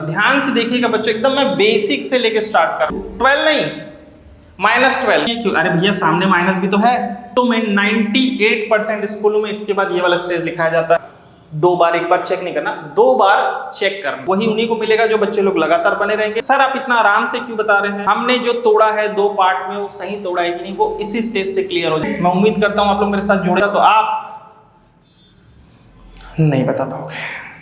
ध्यान से देखिएगा बच्चों, एकदम मैं बेसिक से लेके स्टार्ट कर, 12 नहीं -12। क्यों? अरे भैया सामने माइनस भी तो है। तो मैं 98% स्कूलों में इसके बाद ये वाला स्टेज लिखाया जाता है। 2 बार, एक बार चेक नहीं करना, 2 बार चेक करना। वही उन्हीं को मिलेगा जो बच्चे लोग लगातार बने रहेंगे। सर आप इतना आराम से क्यों बता रहे हैं? हमने जो तोड़ा है 2 पार्ट में, वो सही तोड़ा है कि नहीं, वो इसी स्टेज से क्लियर हो जाए। मैं उम्मीद करता हूं आप लोग मेरे साथ जुड़ेगा तो आप नहीं बता पाओगे।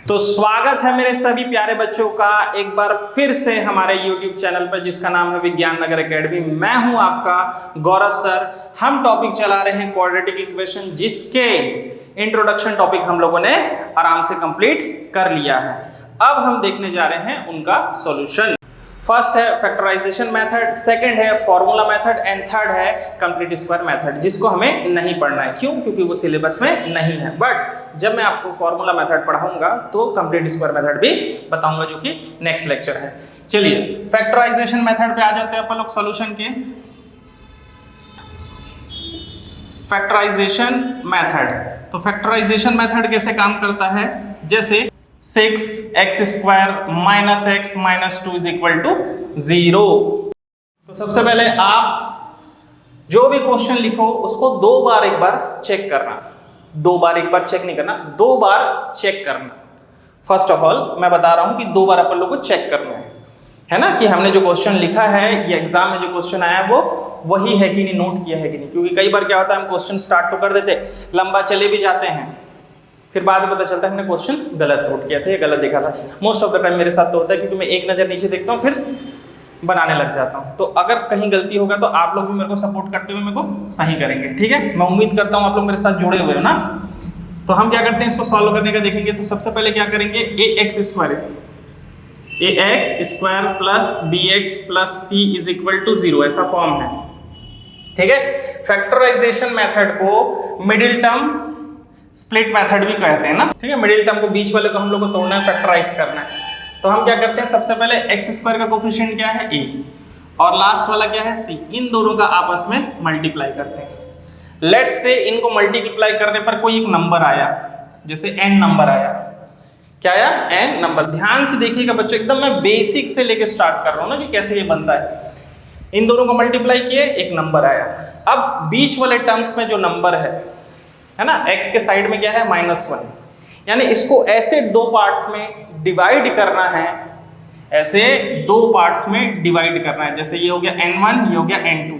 तो स्वागत है मेरे सभी प्यारे बच्चों का एक बार फिर से हमारे YouTube चैनल पर, जिसका नाम है विज्ञान नगर एकेडमी। मैं हूं आपका गौरव सर। हम टॉपिक चला रहे हैं क्वाड्रेटिक इक्वेशन, जिसके इंट्रोडक्शन टॉपिक हम लोगों ने आराम से कंप्लीट कर लिया है। अब हम देखने जा रहे हैं उनका सॉल्यूशन। फर्स्ट है फैक्टराइजेशन मेथड, सेकंड है फॉर्मूला मेथड एंड थर्ड है कंप्लीट स्क्वायर मेथड, जिसको हमें नहीं पढ़ना है। क्यों? क्योंकि वो सिलेबस में नहीं है। बट जब मैं आपको फॉर्मूला मेथड पढ़ाऊंगा तो कंप्लीट स्क्वायर मेथड भी बताऊंगा, जो कि नेक्स्ट लेक्चर है। चलिए फैक्टराइजेशन मेथड पे आ जाते हैं अपन लोग सॉल्यूशन के। फैक्टराइजेशन मेथड, तो फैक्टराइजेशन मेथड कैसे काम करता है? जैसे 6x² - x - 2 = 0। तो सबसे पहले आप जो भी क्वेश्चन लिखो उसको 2 बार एक बार चेक करना। 2 बार एक बार चेक नहीं करना, 2 बार चेक करना। फर्स्ट ऑफ ऑल मैं बता रहा हूं कि 2 बार अपन लोग को चेक करना है ना, कि हमने जो क्वेश्चन लिखा है या एग्जाम में जो क्वेश्चन आया वो वही है कि नहीं, नोट किया है कि नहीं। क्योंकि कई बार क्या होता है, हम क्वेश्चन स्टार्ट तो कर देते, लंबा चले भी जाते हैं, फिर बाद में पता चलता है हमने क्वेश्चन गलत नोट किया था या गलत देखा था। मोस्ट ऑफ द टाइम मेरे साथ तो होता है, क्योंकि मैं एक नज़र नीचे देखता हूँ फिर बनाने लग जाता हूँ। तो अगर कहीं गलती होगा तो आप लोग भी मेरे को सपोर्ट करते हुए मेरे को सही करेंगे, ठीक है? मैं उम्मीद करता हूँ आप लोग मेरे साथ जुड़े हुए हो ना। तो हम क्या करते हैं, इसको सॉल्व करने का देखेंगे। तो सबसे पहले क्या करेंगे, ax² plus bx plus c = 0, ऐसा फॉर्म है, ठीक है? फैक्टराइजेशन मेथड को मिडिल टर्म स्प्लिट मेथड भी कहते हैं ना, ठीक है? मिडिल टर्म को, बीच वाले को हम लोग को तोड़ना है, फैक्टराइज करना है। तो हम क्या करते हैं, सबसे पहले x² का कोफिशिएंट क्या है, a, और लास्ट वाला क्या है, c। इन दोनों का आपस में मल्टीप्लाई करते हैं। लेट्स से इनको मल्टीप्लाई करने पर कोई एक नंबर आया, जैसे n नंबर आया। क्या आया? n number. ध्यान से देखिएगा बच्चों, एकदम मैं बेसिक से लेके स्टार्ट कर रहा हूं ना, कि कैसे ये बनता है। इन दोनों को मल्टीप्लाई किए, एक नंबर आया। अब बीच वाले टर्म्स में जो नंबर है ना, x के साइड में क्या है, -1, यानी इसको ऐसे 2 पार्ट्स में डिवाइड करना है, ऐसे 2 पार्ट्स में डिवाइड करना है। जैसे ये हो गया n1, ये हो गया n2।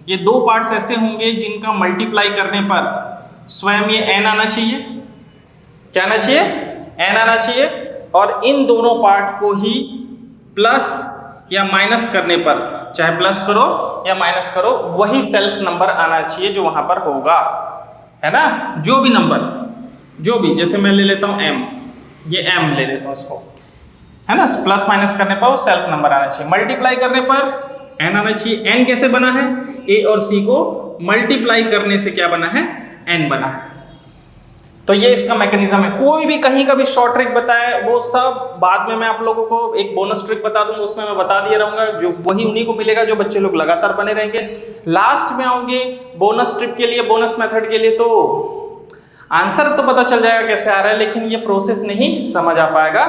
ये 2 पार्ट्स ऐसे होंगे जिनका मल्टीप्लाई करने पर स्वयं ये n आना चाहिए। क्या आना चाहिए? n आना चाहिए। और इन दोनों पार्ट को ही प्लस या माइनस करने पर, चाहे प्लस करो या माइनस करो, वही सेल्फ नंबर आना चाहिए जो वहां पर होगा, है ना? जो भी नंबर, जो भी, जैसे मैं ले लेता हूं m, ये m ले लेता हूं इसको, है ना? प्लस माइनस करने पर वो सेल्फ नंबर आना चाहिए, मल्टीप्लाई करने पर n आना चाहिए। n कैसे बना है? a और c को मल्टीप्लाई करने से क्या बना है, n बना है। तो ये इसका मैकेनिज्म है। कोई भी कहीं का भी शॉर्ट ट्रिक बताए, वो सब बाद में मैं आप लोगों को एक बोनस ट्रिक बता दूंगा, उसमें मैं बता दिया रहूंगा, जो वही उन्हीं को मिलेगा जो बच्चे लोग लगातार बने रहेंगे। लास्ट में आओगे बोनस ट्रिक के लिए, बोनस मेथड के लिए, तो आंसर तो पता चल जाएगा कैसे आ रहा है, लेकिन ये प्रोसेस नहीं समझ आ पाएगा।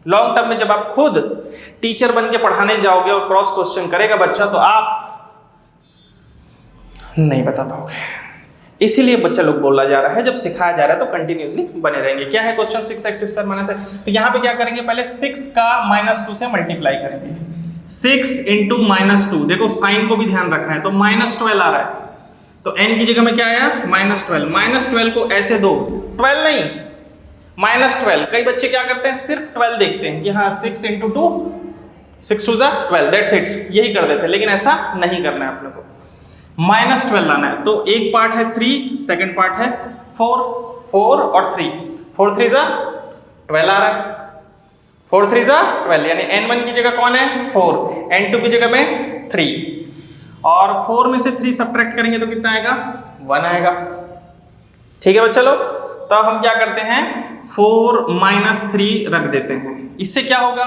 लॉन्ग टर्म में जब आप खुद टीचर बन के पढ़ाने जाओगे और क्रॉस क्वेश्चन करेगा बच्चा, तो आप नहीं बता पाओगे। इसीलिए बच्चा लोग बोला जा रहा है, जब सिखाया जा रहा है तो कंटिन्यूअसली बने रहेंगे। क्या है क्वेश्चन, 6x² - तो यहाँ पे क्या करेंगे, पहले 6 का -2 से मल्टीप्लाई करेंगे। 6 × -2, देखो साइन को भी ध्यान रखना है, तो -12 आ रहा है। तो n की जगह में क्या आया, -12। -12 को ऐसे दो, 12 नहीं, -12। कई बच्चे क्या करते हैं, सिर्फ 12 देखते हैं कि हाँ 6 × 2, 6 2 12, दैट्स इट, यही कर देते हैं। लेकिन ऐसा नहीं करना है अपने को, -12 लाना है। तो एक पार्ट है 3, सेकंड पार्ट है 4, 4 और 3, 4 3 12 आ रहा है, 4 3 12, यानी n1 की जगह कौन है, 4, n2 की जगह में 3, और 4 में से 3 सब्ट्रैक्ट करेंगे तो कितना आएगा, 1 आएगा। ठीक है बच्चा लोग, तो हम क्या करते हैं, 4 - 3 रख देते हैं। इससे क्या होगा,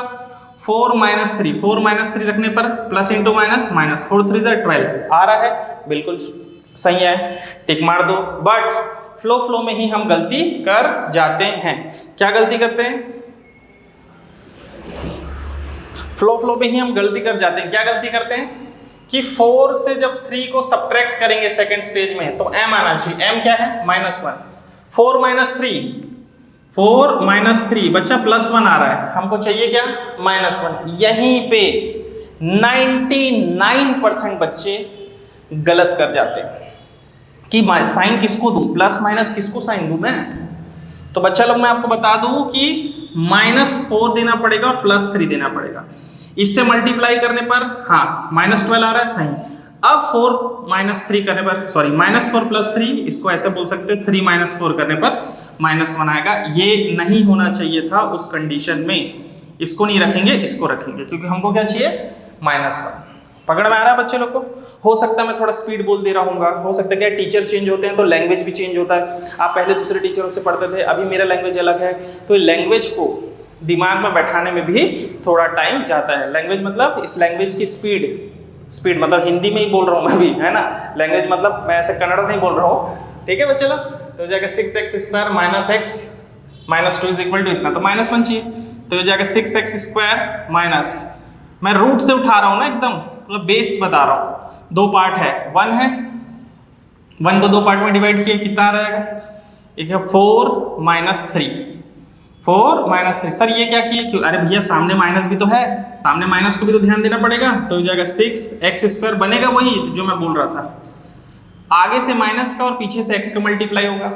4 - 3, 4 - 3 रखने पर प्लस इंटू माइनस, -4 3 12 आ रहा है, बिल्कुल सही है, टिक मार दो। बट फ्लो में ही हम गलती कर जाते हैं। क्या गलती करते हैं, फ्लो पे ही हम गलती कर जाते हैं। क्या गलती करते हैं कि 4 से जब 3 को सब्ट्रैक्ट करेंगे सेकंड स्टेज में तो m आना चाहिए। m क्या है? -1। 4 माइनस 3 बच्चा +1 आ रहा है, हमको चाहिए क्या? -1। यहीं पे 99% बच्चे गलत कर जाते हैं कि साइन किसको दूं, प्लस माइनस किसको साइन दूं मैं। तो बच्चा लोग मैं आपको बता दूं कि -4 देना पड़ेगा और +3 देना पड़ेगा। इससे मल्टीप्लाई करने पर हाँ -12 आ रहा है, सही। अब 4 - 3 करने पर, सॉरी -4 + 3, इसको ऐसे बोल सकते हैं 3 - 4 करने पर -1 आएगा। ये नहीं होना चाहिए था उस कंडीशन में। इसको नहीं रखेंगे, इसको रखेंगे, क्योंकि हमको क्या चाहिए? -1। पकड़ में आ रहा है बच्चे लोग को? हो सकता है मैं थोड़ा स्पीड बोल दे रहा हूँ, हो सकता है क्या टीचर चेंज होते हैं तो लैंग्वेज भी चेंज होता है। आप पहले दूसरे टीचरों से पढ़ते थे, अभी मेरा लैंग्वेज अलग है, तो लैंग्वेज को दिमाग में बैठाने में भी थोड़ा टाइम जाता है। लैंग्वेज मतलब इस लैंग्वेज की स्पीड मतलब हिंदी में ही बोल रहा हूँ मैं भी, है ना। लैंग्वेज मतलब मैं ऐसे कन्नड़ नहीं बोल रहा हूँ, ठीक है बच्चे लोग। तो जाकर 6x² - x -2 = इतना, तो -1 चाहिए। तो जाकर 6x² माइनस, मैं रूट से उठा रहा हूँ ना, एकदम मतलब बेस बता रहा हूँ। 2 पार्ट है, 1 है, 1 को 2 पार्ट में डिवाइड किया, कितना रहेगा? एक है 4 - 3, 4 - 3। सर ये क्या किए? क्यों? अरे भैया सामने माइनस भी तो है, सामने माइनस को भी तो ध्यान देना पड़ेगा। तो जाएगा 6x² बनेगा वही जो मैं बोल रहा था। आगे से माइनस का और पीछे से x का मल्टीप्लाई होगा,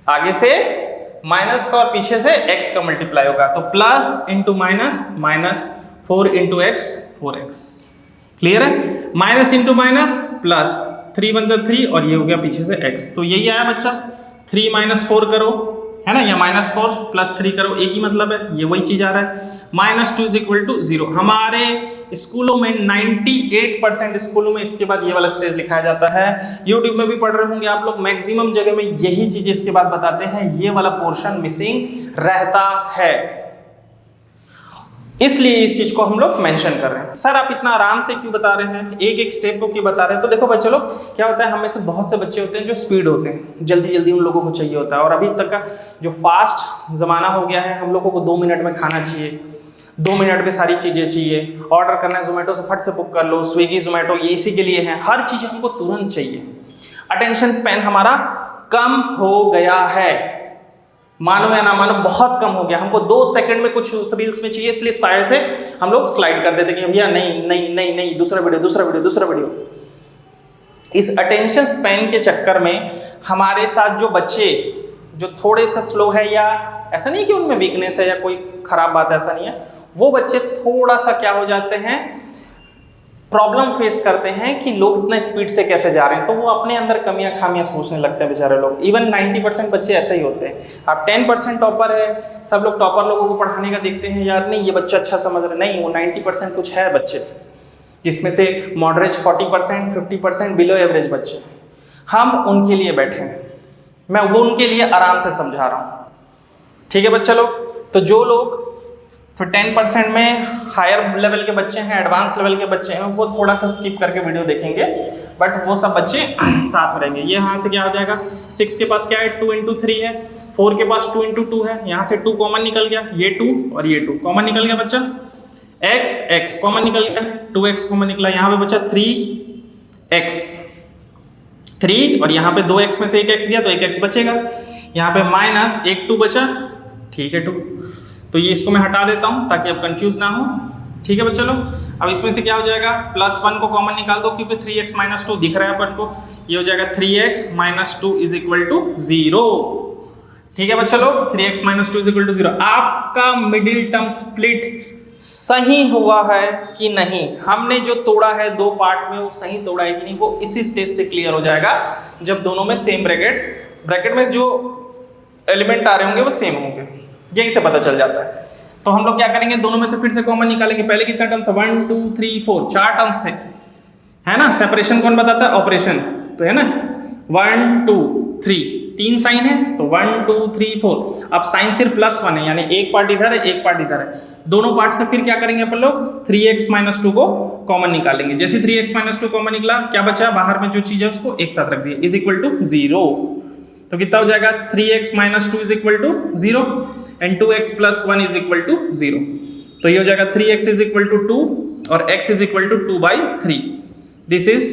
आगे से माइनस का और पीछे से x का मल्टीप्लाई होगा। तो plus into minus, -4 × x, 4x। Clear है? माइनस इंटू माइनस प्लस, 3 × 1 = 3 और ये हो गया पीछे से x। तो यही आया बच्चा। 3 - 4 करो, है ना, या -4 + 3 करो, एक ही मतलब है, ये वही चीज आ रहा है। -2 = 0। हमारे स्कूलों में 98% स्कूलों में इसके बाद ये वाला स्टेज लिखाया जाता है। यूट्यूब में भी पढ़ रहे होंगे आप लोग, मैक्सिमम जगह में यही चीजें इसके बाद बताते हैं। ये वाला पोर्शन मिसिंग रहता है, इसलिए इस चीज को हम लोग मेंशन कर रहे हैं। सर आप इतना आराम से क्यों बता रहे हैं, एक स्टेप को क्यों बता रहे हैं? तो देखो बच्चे लोग, क्या होता है, हम में से बहुत से बच्चे होते हैं जो स्पीड होते हैं, जल्दी जल्दी उन लोगों को चाहिए होता है। और अभी तक का जो फास्ट जमाना हो गया है, हम लोगों को 2 मिनट में खाना चाहिए, 2 मिनट में सारी चीजें चाहिए। ऑर्डर करना है जोमेटो से, फट से बुक कर लो, स्विगी जोमेटो ये इसी के लिए है, हर चीज हमको तुरंत चाहिए। अटेंशन स्पैन हमारा कम हो गया है, मानो या ना मानो बहुत कम हो गया। हमको 2 सेकंड में कुछ रील्स में चाहिए, इसलिए साइड से हम लोग स्लाइड कर देते कि भैया नहीं, दूसरा वीडियो। इस अटेंशन स्पैन के चक्कर में हमारे साथ जो बच्चे जो थोड़े से स्लो है, या ऐसा नहीं कि उनमें वीकनेस है या कोई खराब बात, ऐसा नहीं है, वो बच्चे थोड़ा सा क्या हो जाते हैं, प्रॉब्लम फेस करते हैं कि लोग इतना स्पीड से कैसे जा रहे हैं। तो वो अपने अंदर कमियां खामियां सोचने लगते हैं बेचारे लोग। इवन 90% बच्चे ऐसे ही होते हैं। आप 10% टॉपर है, सब लोग टॉपर लोगों को पढ़ाने का देखते हैं, यार नहीं ये बच्चा अच्छा समझ रहा है, नहीं, वो 90% कुछ है बच्चे, जिसमें से मॉडरेज 40%, 50% बिलो एवरेज बच्चे। हम उनके लिए बैठे हैं, मैं वो उनके लिए आराम से समझा रहा हूँ, ठीक है बच्चे लोग। तो जो लोग फिर 10% में हायर लेवल के बच्चे हैं, एडवांस लेवल के बच्चे हैं, वो थोड़ा सा स्किप करके वीडियो देखेंगे, बट वो सब बच्चे साथ में रहेंगे। ये यहाँ से क्या हो जाएगा, 6 के पास क्या है, 2 × 3 है, 4 के पास 2 × 2 है, यहाँ से 2 कॉमन निकल गया, ये 2 और ये 2 कॉमन निकल गया बच्चा, x कॉमन निकल गया, 2x कॉमन निकला, यहाँ पे बचा 3x, 3 और यहाँ पे 2x में से 1x गया तो 1x बचेगा, यहाँ पे माइनस 1 2 बचा, ठीक है 2। तो ये इसको मैं हटा देता हूँ ताकि अब कंफ्यूज ना हो, ठीक है बच्चे लोग। अब इसमें से क्या हो जाएगा, +1 को कॉमन निकाल दो, क्योंकि 3x - 2 दिख रहा है अपन को, ये हो जाएगा 3x - 2 = 0, ठीक है बच्चे लोग। 3x - 2 = 0। आपका मिडिल टर्म स्प्लिट सही हुआ है कि नहीं, हमने जो तोड़ा है 2 पार्ट में वो सही तोड़ा है कि नहीं, वो इसी स्टेज से क्लियर हो जाएगा जब दोनों में सेम ब्रैकेट में जो एलिमेंट आ रहे होंगे वो सेम होंगे, यही से पता चल जाता है। तो हम लोग क्या करेंगे, दोनों में से फिर से कॉमन निकालेंगे। पहले कितना टर्म्स, 1 2 3 4, 4 टर्म्स थे, है ना। सेपरेशन कौन बताता है, ऑपरेशन, तो है ना 1 2 3, 3 साइन है तो 1 2 3 4। अब साइन सिर्फ +1 है, यानी एक पार्ट इधर है एक पार्ट इधर है, दोनों पार्ट से फिर क्या करेंगे अपन लोग, 3x - 2 को कॉमन निकालेंगे। जैसे 3x - 2 कॉमन निकला, क्या बचा, बाहर में जो चीज है उसको एक साथ रख दिया, = 0। तो कितना हो जाएगा, 3x - 2 = 0 and 2x + 1 = 0। तो ये हो जाएगा 3x इज इक्वल टू 2 और x is equal to 2/3। This is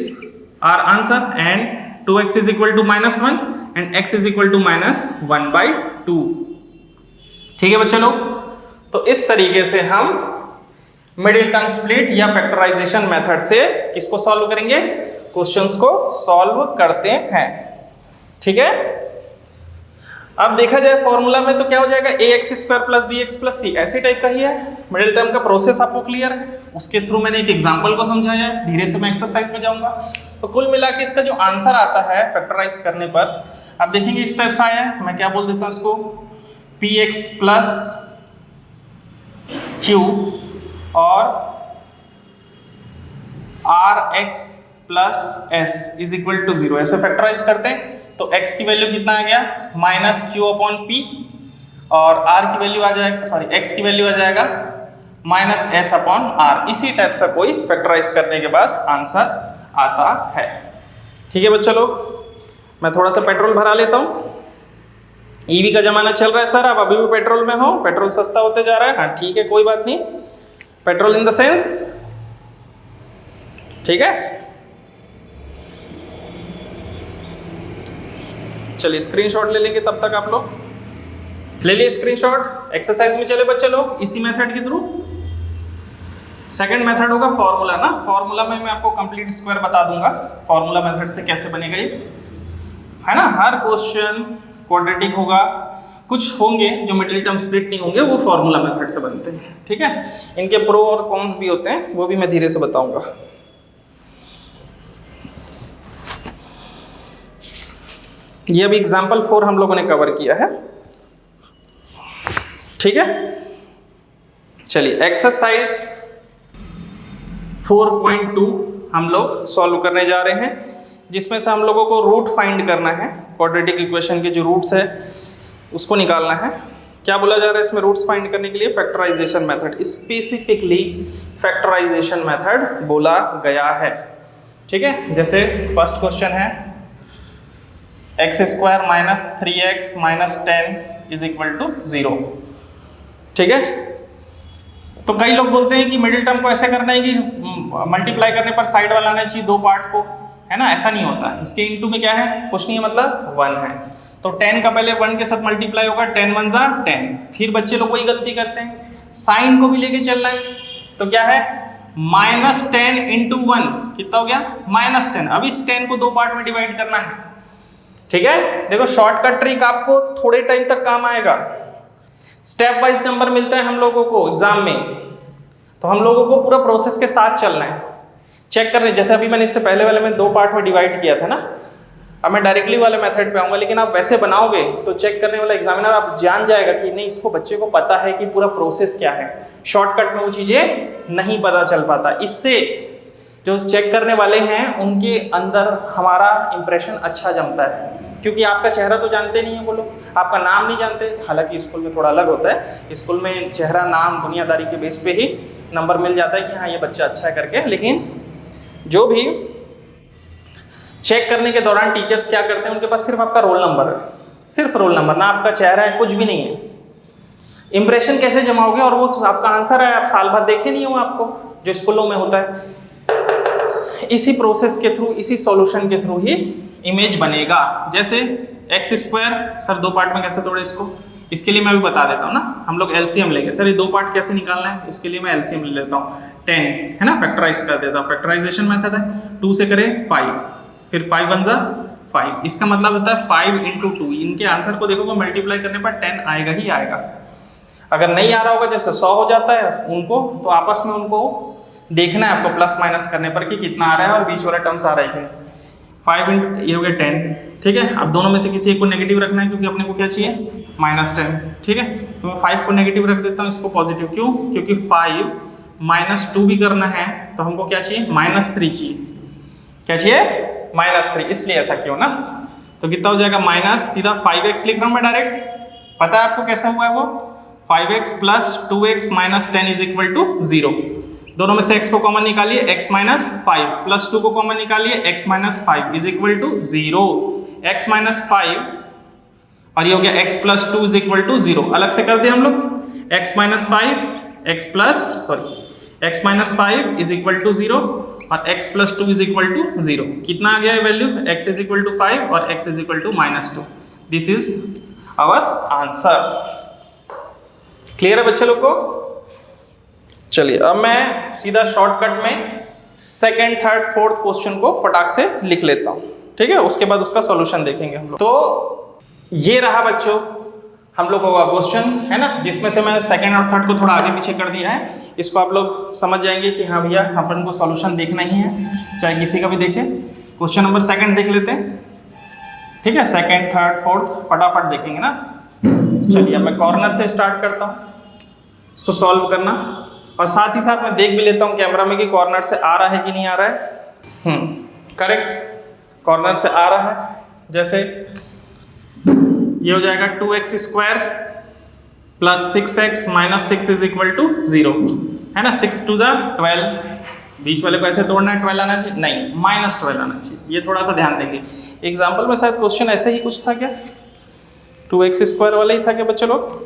our answer and 2x is equal to -1 and x is equal to -1/2। ठीक है बच्चे लोग, तो इस तरीके से हम मिडिल टर्म स्प्लिट या फैक्टराइजेशन मेथड से किसको सॉल्व करेंगे, क्वेश्चंस को सॉल्व करते हैं। ठीक है, अब देखा जाए फॉर्मूला में तो क्या हो जाएगा, ax² + bx + c ऐसे टाइप का ही है। मिडिल टर्म का प्रोसेस आपको क्लियर है, उसके थ्रू मैंने एक एग्जांपल को समझाया है, धीरे से मैं एक्सरसाइज में जाऊंगा। तो कुल मिला के इसका जो आंसर आता है फैक्टराइज करने पर, आप देखेंगे इस टाइप से आया है। मैं क्या बोल देता हूँ इसको, px + q और rx + s is equal to 0 ऐसे फैक्टराइज करते हैं। तो x की वैल्यू कितना आ गया, -q/p और r की वैल्यू आ जाएगा, सॉरी x की वैल्यू आ जाएगा -s/r। इसी टाइप से कोई फैक्टराइज करने के बाद आंसर आता है। ठीक है बच्चा लोग, मैं थोड़ा सा पेट्रोल भरा लेता हूँ। ईवी का जमाना चल रहा है सर, आप अभी भी पेट्रोल में हो, पेट्रोल सस्ता होते जा रहा है। हाँ ठीक है, कोई बात नहीं, पेट्रोल इन द सेंस, ठीक है। चलिए स्क्रीनशॉट ले लेंगे, तब तक आप लोग ले लिए स्क्रीनशॉट। एक्सरसाइज में चले बच्चे लोग, इसी मेथड के थ्रू। सेकंड मेथड होगा फॉर्मूला ना, फॉर्मूला में मैं आपको कंप्लीट स्क्वायर बता दूंगा, फॉर्मूला मेथड से कैसे बनेगा ये, है ना। हर क्वेश्चन क्वाड्रेटिक होगा, कुछ होंगे जो मिडिल टर्म स्प्लिट नहीं होंगे, वो फॉर्मूला मेथड से बनते हैं। ठीक है, इनके प्रो और कॉन्स भी होते हैं, वो भी मैं धीरे से बताऊंगा। ये अभी एग्जाम्पल 4 हम लोगों ने कवर किया है। ठीक है, चलिए एक्सरसाइज 4.2 हम लोग सॉल्व करने जा रहे हैं, जिसमें से हम लोगों को रूट फाइंड करना है। क्वाड्रेटिक इक्वेशन के जो रूट्स है उसको निकालना है। क्या बोला जा रहा है इसमें रूट्स फाइंड करने के लिए, factorisation method, specifically factorisation method बोला गया है। ठीक है, जैसे फर्स्ट क्वेश्चन है x² - 3x - 10 is equal to 0। ठीक है, तो कई लोग बोलते हैं कि मिडिल टर्म को ऐसे करना है कि मल्टीप्लाई करने पर साइड वाला आना चाहिए दो पार्ट को, है ना। ऐसा नहीं होता, इसके इनटू में क्या है, कुछ नहीं है, मतलब 1 है। तो 10 का पहले 1 के साथ मल्टीप्लाई होगा, 10 1 = 10। फिर बच्चे लोग वही गलती करते हैं, साइन को भी लेके चलना है, तो क्या है -10 × 1 कितना हो गया, -10। अब इस 10 को दो पार्ट में डिवाइड करना है। ठीक है, देखो शॉर्टकट ट्रिक आपको थोड़े टाइम तक काम आएगा। स्टेप वाइज नंबर मिलता है हम लोगों को एग्जाम में, तो हम लोगों को पूरा प्रोसेस के साथ चलना है, चेक करने। जैसे अभी मैंने इससे पहले वाले में दो पार्ट में डिवाइड किया था ना, अब मैं डायरेक्टली वाले मेथड पे आऊंगा, लेकिन आप वैसे बनाओगे तो चेक करने वाला एग्जामिनर आप जान जाएगा कि नहीं, इसको बच्चे को पता है कि पूरा प्रोसेस क्या है। शॉर्टकट में वो चीजें नहीं पता चल पाता। इससे जो चेक करने वाले हैं उनके अंदर हमारा इंप्रेशन अच्छा जमता है, क्योंकि आपका चेहरा तो जानते नहीं है वो लोग, आपका नाम नहीं जानते। हालांकि स्कूल में थोड़ा अलग होता है, स्कूल में चेहरा नाम दुनियादारी के बेस पे ही नंबर मिल जाता है कि हाँ ये बच्चा अच्छा है करके। लेकिन जो भी चेक करने के दौरान टीचर्स क्या करते हैं, उनके पास सिर्फ आपका रोल नंबर है, सिर्फ रोल नंबर, ना आपका चेहरा है, कुछ भी नहीं है। इंप्रेशन कैसे जमाओगे, और वो आपका आंसर है, आप साल भर देखे नहीं हो आपको, जो स्कूलों में होता है। इसी प्रोसेस के थ्रू, इसी सॉल्यूशन के थ्रू ही इमेज बनेगा। जैसे x², सर दो पार्ट में कैसे तोड़े इसको, इसके लिए मैं भी बता देता हूँ ना। हम लोग एलसीएम लेंगे, सर ये दो पार्ट कैसे निकालना है, उसके लिए मैं एलसीएम ले लेता हूँ 10, है ना, फैक्टराइज कर देता हूँ। फैक्टराइजेशन मेथड है, 2 से करें 5, फिर 5 1 = 5। इसका मतलब होता है 5 × 2। इनके आंसर को देखोगे मल्टीप्लाई करने पर 10 आएगा ही आएगा। अगर नहीं आ रहा होगा, जैसे 100 हो जाता है उनको, तो आपस में उनको देखना है आपको प्लस माइनस करने पर कि कितना आ रहा है और बीच वाला टर्म्स आ रहा है कि 5 ये हो गया 10। ठीक है, अब दोनों में से किसी एक को नेगेटिव रखना है, क्योंकि अपने को क्या चाहिए, -10। ठीक है, तो मैं 5 को नेगेटिव रख देता हूँ, इसको पॉजिटिव। क्यों, क्योंकि 5 - 2 भी करना है, तो हमको क्या चाहिए, -3 चाहिए। क्या चाहिए, -3। इसलिए ऐसा क्यों ना, तो कितना हो जाएगा माइनस, सीधा 5x लिख रहा हूँ मैं डायरेक्ट। पता है आपको कैसा हुआ है वो, 5x + 2x - 10 is equal to 0। दोनों में से x को कॉमन निकालिए, x - 5 + 2 को कॉमन निकालिए, x - 5 is equal to 0। x - 5 और ये हो गया x + 2 इज इक्वल टू 0। अलग से कर दिया हम लोग, x - 5 x minus 5 is equal to 0 और x plus 2 is equal to 0। कितना आ गया है value? x is equal to 5 और x is equal to -2। This is our answer. Clear है बच्चे लोग को? चलिए अब मैं सीधा शॉर्टकट में सेकेंड, थर्ड, फोर्थ क्वेश्चन को फटाक से लिख लेता हूँ, ठीक है? उसके बाद उसका सॉल्यूशन देखेंगे हम लोग। तो ये रहा बच्चों हम लोगों का क्वेश्चन, है ना, जिसमें से मैं सेकंड और थर्ड को थोड़ा आगे पीछे कर दिया है। इसको आप लोग समझ जाएंगे कि हाँ भैया अपन को सॉल्यूशन देखना ही है, चाहे किसी का भी देखें। क्वेश्चन नंबर सेकंड देख लेते हैं, ठीक है? सेकंड, थर्ड, फोर्थ फटाफट देखेंगे ना। चलिए अब मैं कॉर्नर से स्टार्ट करता हूँ इसको सॉल्व करना, और साथ ही साथ मैं देख भी लेता हूँ कैमरा में कि कॉर्नर से आ रहा है कि नहीं आ रहा है। करेक्ट, कॉर्नर से आ रहा है। जैसे ये हो जाएगा 2x square plus 6x minus 6 is equal to 0, है ना। 6 2 जा 12, बीच वाले को ऐसे तोड़ना है, 12 आना चाहिए, नहीं -12 आना चाहिए। ये थोड़ा सा ध्यान देंगे। एग्जाम्पल में शायद क्वेश्चन ऐसे ही कुछ था क्या? 2x स्क्वायर वाला ही था क्या बच्चे लोग?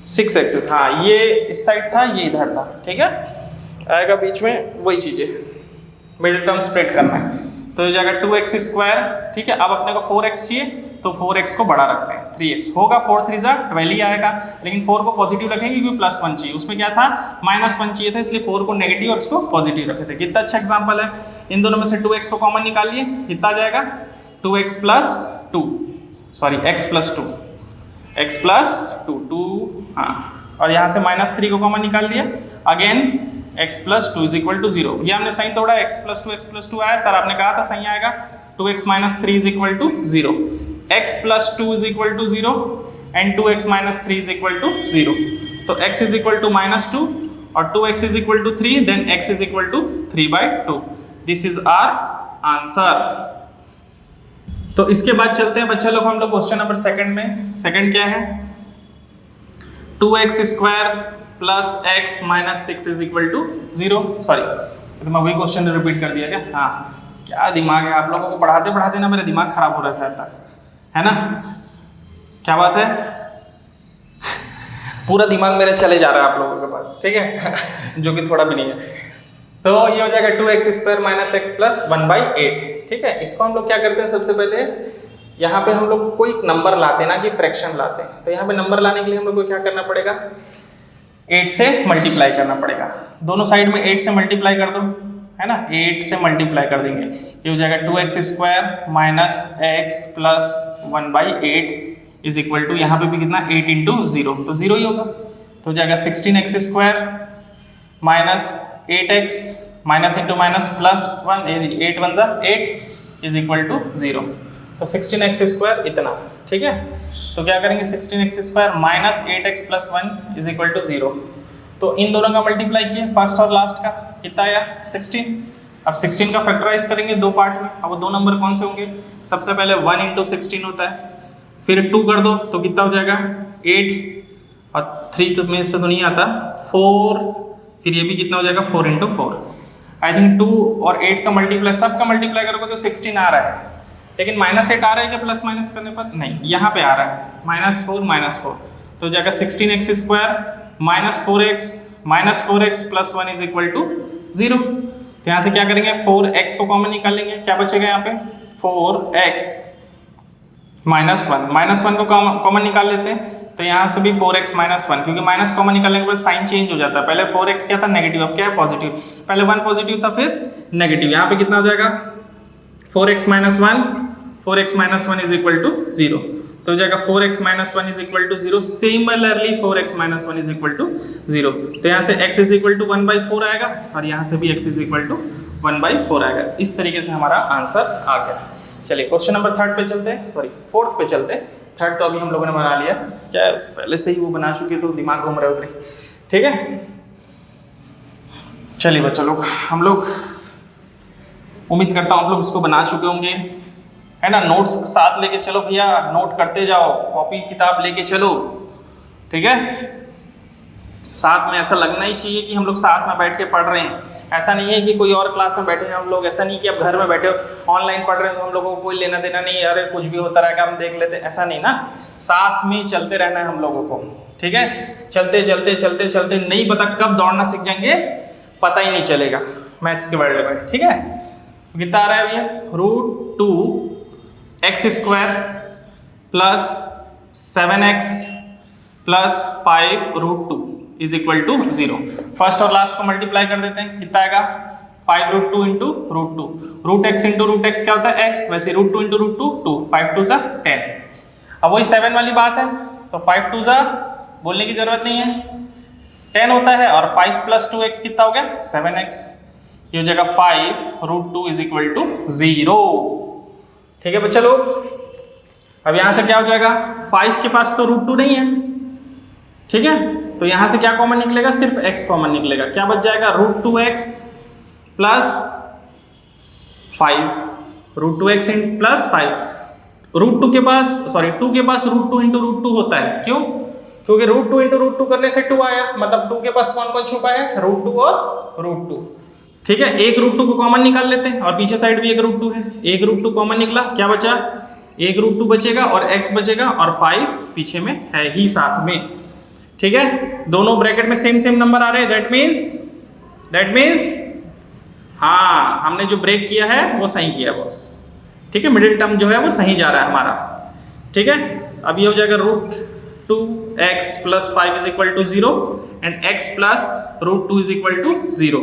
6x, हाँ ये इस साइड था, ये इधर था, ठीक है? आएगा बीच में वही चीज़ें, मिडिल टर्म स्प्लिट करना है। तो ये जाएगा 2x स्क्वायर, ठीक है? अब अपने को 4x चाहिए तो 4x को बड़ा रखते हैं, 3x होगा, 4 3 जा 12 ही आएगा, लेकिन 4 को पॉजिटिव रखेंगे क्योंकि +1 चाहिए। उसमें क्या था? -1 चाहिए था, इसलिए 4 को नेगेटिव और इसको पॉजिटिव रखे थे। कितना अच्छा एग्जाम्पल है। इन दोनों में से 2x को कॉमन निकालिए, कितना आ जाएगा? 2x plus 2, sorry x plus 2, x plus 2, हाँ, और यहाँ से -3 को कॉमन निकाल दिया, again x plus 2 is equal to 0। ये हमने सही तोड़ा, x प्लस 2 आया, सर आपने कहा था सही आएगा। 2x minus 3 is equal to 0, x plus 2 is equal to 0 and 2x minus 3 is equal to 0। तो x इज इक्वल टू -2 और 2x is equal to 3, then x is equal to 3/2। This is our answer. तो इसके बाद चलते हैं बच्चा लोग हम लोग क्वेश्चन नंबर सेकंड में। सेकंड क्या है? 2x square plus x minus 6 is equal to 0। Sorry, तो मैं वही क्वेश्चन रिपीट कर दिया क्या? हाँ, क्या दिमाग है आप लोगों को, पढ़ाते पढ़ाते ना मेरा दिमाग खराब हो रहा है शायद तक, है ना? क्या बात है? पूरा दिमाग मेरा चले जा रहा है आप लोगों के पास, ठीक है? जो कि थोड़ा भी नहीं है। तो ये हो जाएगा 2x square minus x plus 1/8, ठीक है? इसको हम लोग क्या करते हैं, सबसे पहले यहाँ पे हम लोग कोई नंबर लाते हैं ना कि फ्रैक्शन लाते हैं। तो यहाँ पे नंबर लाने के लिए हम लोग को क्या करना पड़ेगा? 8 से मल्टीप्लाई करना पड़ेगा। दोनों साइड में 8 से मल्टीप्लाई कर दो, है ना? 8 से मल्टीप्लाई कर देंगे, ये हो जाएगा 2x square minus x plus 1/8 is equal to, यहाँ पे भी कितना? 8 इंटू 0, तो 0 ही होगा। तो हो जाएगा 16x square minus 8x minus into minus plus 1, 8 1 जा 8 इज इक्वल टू 0। तो 16x स्क्वायर इतना, ठीक है? तो क्या करेंगे? 16x square minus 8x plus 1 is equal to 0। तो इन दोनों का मल्टीप्लाई किए, फर्स्ट और लास्ट का, कितना आया? 16। अब 16 का फैक्टराइज करेंगे दो पार्ट में। अब वो दो नंबर कौन से होंगे? सबसे पहले 1 इंटू 16 होता है, फिर 2 कर दो तो कितना हो जाएगा? 8, और 3 तो में से तो नहीं आता, 4, फिर ये भी कितना हो जाएगा? 4 इंटू 4। आई थिंक 2 और 8 का मल्टीप्लाई, सबका मल्टीप्लाई करोगे तो 16 आ रहा है, लेकिन -8 आ रहा है क्या प्लस माइनस करने पर? नहीं, यहाँ पे आ रहा है -4 तो हो जाएगा 16x square minus 4x plus 1 is equal to 0। तो यहाँ से क्या करेंगे? 4x को कॉमन निकालेंगे, क्या बचेगा यहाँ पे? 4x माइनस 1 को कॉमन निकाल लेते हैं, तो यहाँ से भी 4x माइनस 1, क्योंकि माइनस कॉमन निकालने के बाद साइन चेंज हो जाता है। पहले 4x क्या था? नेगेटिव, अब क्या है? पॉजिटिव। पहले 1 पॉजिटिव था, फिर नेगेटिव। यहाँ पे कितना हो जाएगा? 4x minus 1 is equal to 0। तो हो जाएगा 4x minus 1 is equal to 0। Similarly 4x minus 1 is equal to 0। तो यहाँ से x इज इक्वल टू 1/4 आएगा, और यहाँ से भी x इज इक्वल टू 1/4 आएगा। इस तरीके से हमारा आंसर आ गया। चलिए क्वेश्चन नंबर थर्ड पे चलते हैं, सॉरी फोर्थ पे चलते हैं। थर्ड तो अभी हम लोगों ने बना लिया, क्या पहले से ही वो बना चुके, तो दिमाग घूम रहे उधर, ठीक है? चलिए बच्चा लोग, हम लोग उम्मीद करता हूँ आप लोग इसको बना चुके होंगे, है ना? नोट्स साथ लेके चलो भैया, नोट करते जाओ, कॉपी किताब लेके चलो, ठीक है? साथ में ऐसा लगना ही चाहिए कि हम लोग साथ में बैठ के पढ़ रहे हैं। ऐसा नहीं है कि कोई और क्लास में बैठे हैं हम लोग, ऐसा नहीं कि अब घर में बैठे हो ऑनलाइन पढ़ रहे हैं तो हम लोगों को कोई लेना देना नहीं, अरे कुछ भी होता रहेगा हम देख लेते, ऐसा नहीं ना, साथ में चलते रहना है हम लोगों को, ठीक है। चलते चलते चलते चलते नहीं पता कब दौड़ना सीख जाएंगे, पता ही नहीं चलेगा मैथ्स के वर्ल्ड में, ठीक है। कितना आ रहा है अभी, √2x² plus 7x plus 5√2 is equal to 0। First और लास्ट को मल्टीप्लाई कर देते हैं, कितना आएगा 5√2 इंटू √2, √x इंटू √x क्या होता है x, वैसे √2 इंटू √2 2, 5 2 10। अब वही 7 वाली बात है, तो 5 2 बोलने की जरूरत नहीं है, 10 होता है, और 5 प्लस 2x कितना हो गया 7x, ये हो जाएगा 5√2 इज इक्वल टू 0, ठीक है बच्चा लोग। अब यहां से क्या हो जाएगा, 5 के पास तो √2 नहीं है, ठीक है, तो यहां से क्या कॉमन निकलेगा, सिर्फ x कॉमन निकलेगा, क्या बच जाएगा √2x प्लस 5, √2x प्लस 5, √2 के पास सॉरी 2 के पास √2 इंटू √2 होता है, क्यों, क्योंकि √2 इंटू √2 करने से 2 आया, मतलब 2 के पास कौन कौन छुपा है, √2 और √2, ठीक है। एक √2 को कॉमन निकाल लेते हैं, और पीछे साइड भी एक √2 है, एक √2 कॉमन निकला, क्या बचा, एक √2 बचेगा और x बचेगा, और 5 पीछे में है ही साथ में, ठीक है। दोनों ब्रैकेट में सेम सेम नंबर आ रहे हैं, दैट मीन्स हाँ, हमने जो ब्रेक किया है वो सही किया बॉस, ठीक है, मिडिल टर्म जो है वो सही जा रहा है हमारा, ठीक है। अब ये हो जाएगा √2x plus 5 is equal to 0 and x plus √2 is equal to 0,